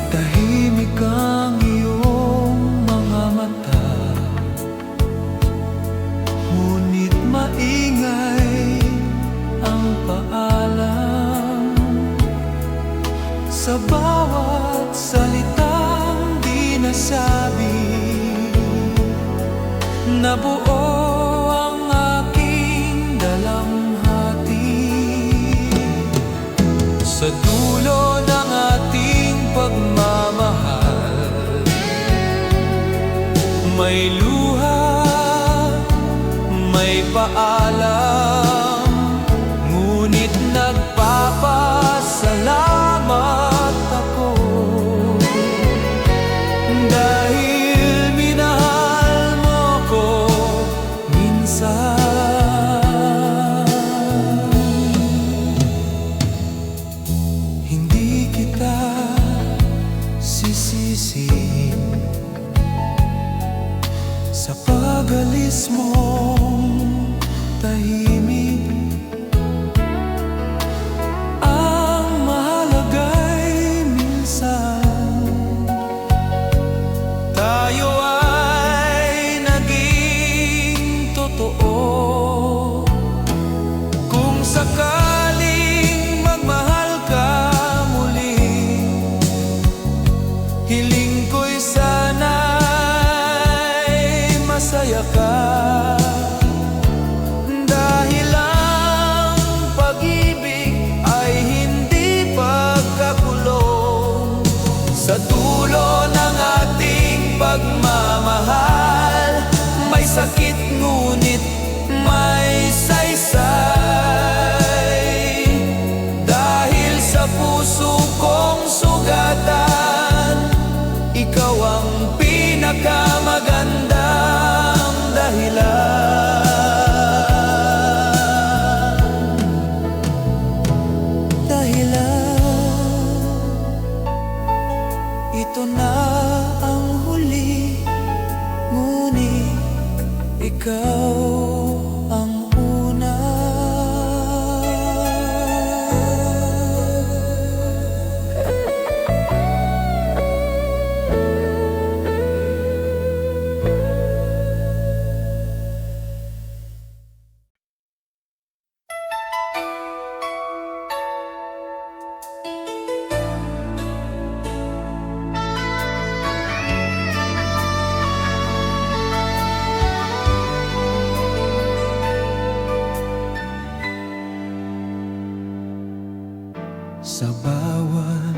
Tahimik ang iyong mga mata, ngunit maingay ang paalam. Sa bawat salitang di nasabi, nabuo ang aking dalamhati. Sa dulo ng ating pagmamahal, may luha, may paalam, ngunit nagpapasalamat ako dahil minahal mo ko minsan. Hindi kita mismong tahimik. Ang mahalaga'y minsan tayo ay naging totoo. Kung sakaling magmahal ka muli, hiling ko'y sana'y masaya ka. Dahil ang pag-ibig ay hindi pagkakulong. Sa dulo ng ating pagmamahal, may sakit ngunit may saysay. Dahil sa puso kong sugatan, ikaw ang pinakamagandang dahilan. Ito na ang huli, ngunit ikaw ang una. Sa bawat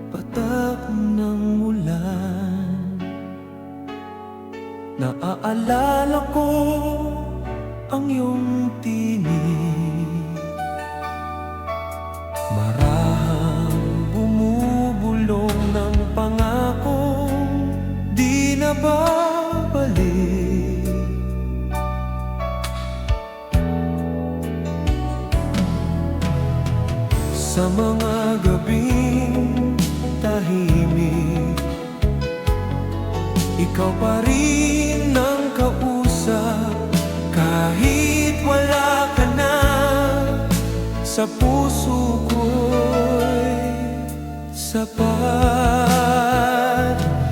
patak ng ulan, naaalala ko ang iyong tinig. Marahang bumubulong ng pangakong di na babalik. Sa mga gabing tahimik, ikaw pa rin ang kausap. Kahit wala ka na, sa puso ko'y sapat.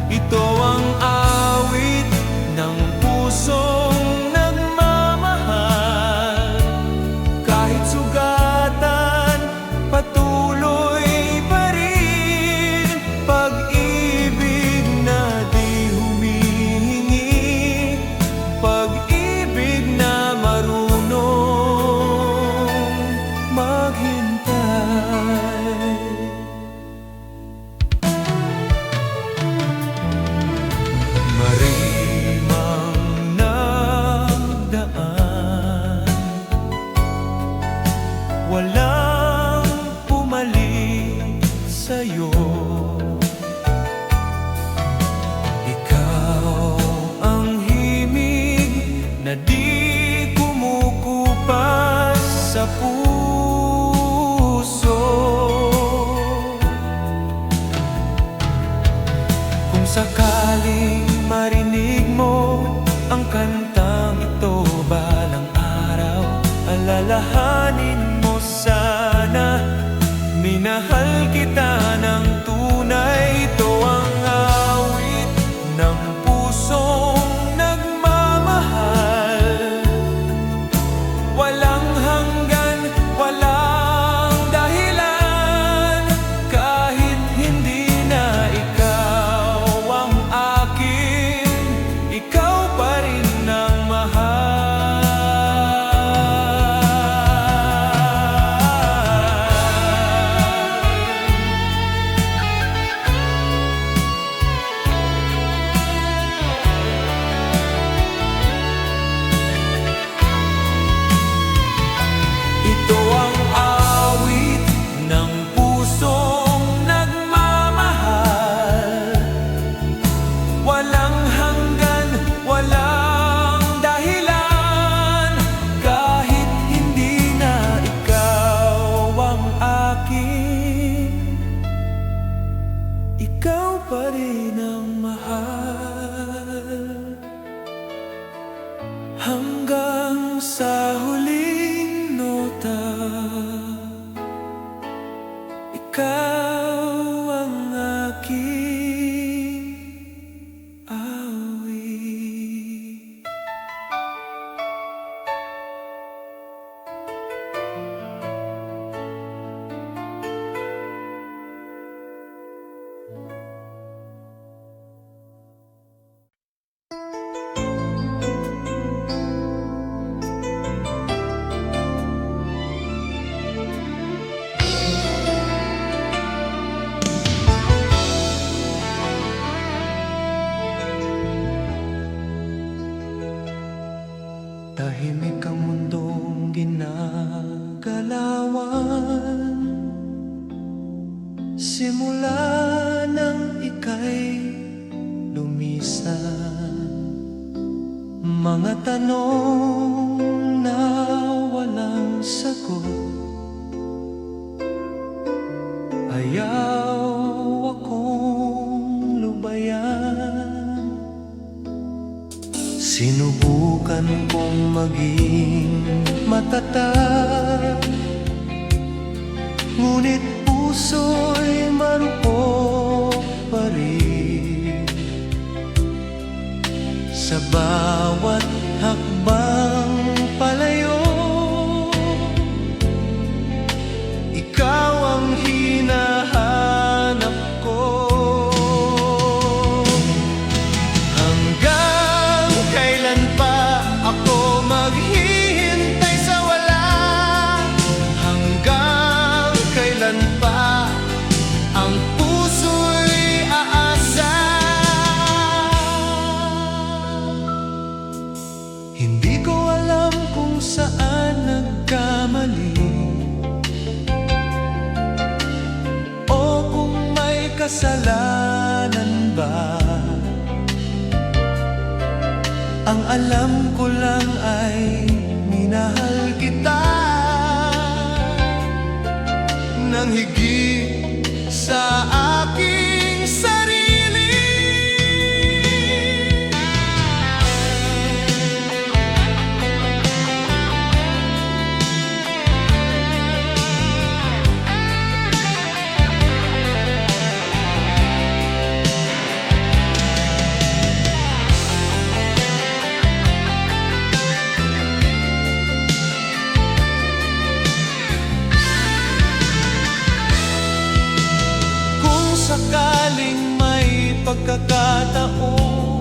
Ito ang awit ng pusong nagmamahal. Kahit sugatan, patuloy pa rin. Pag-ibig na di humihingi, pag-ibig na marunong maghintay. Marimang nagdaan, walang pumalit sa'yo. Ikaw ang himig na di kumukupas sa puso. Kung sakaling marinig mo ang kantang ito balang araw, alalahanin mo sana, minahal kita ng tunay. Ito ang awit ng pusong nagmamahal. Walang hanggan, walang dahilan. Kahit hindi na ikaw ang akin, ikaw pa rin ang mahal. Ito ang awit ng pusong nagmamahal. Walang hanggan, walang dahilan. Kahit hindi na ikaw ang akin, ikaw pa rin ang mahal. ikaw ang aking awit. Tahimik ang mundong ginagalawan, simula nang ika'y lumisan. Mga tanong na walang sagot, ayaw akong lubayan. Sinubukan kong maging matatag, ngunit puso'y marupok pa rin. Sa bawat hakbang palayo, ikaw ang hinahanap ko. Hanggang kailan pa ako maghihintay sa wala? Hanggang kailan pa ang puso'y aasa? Hindi ko alam kung saan nagkamali, o kung may kasalanan ba. Ang alam ko lang ay minahal kita nang higit sa aking sarili. Sakaling may pagkakataon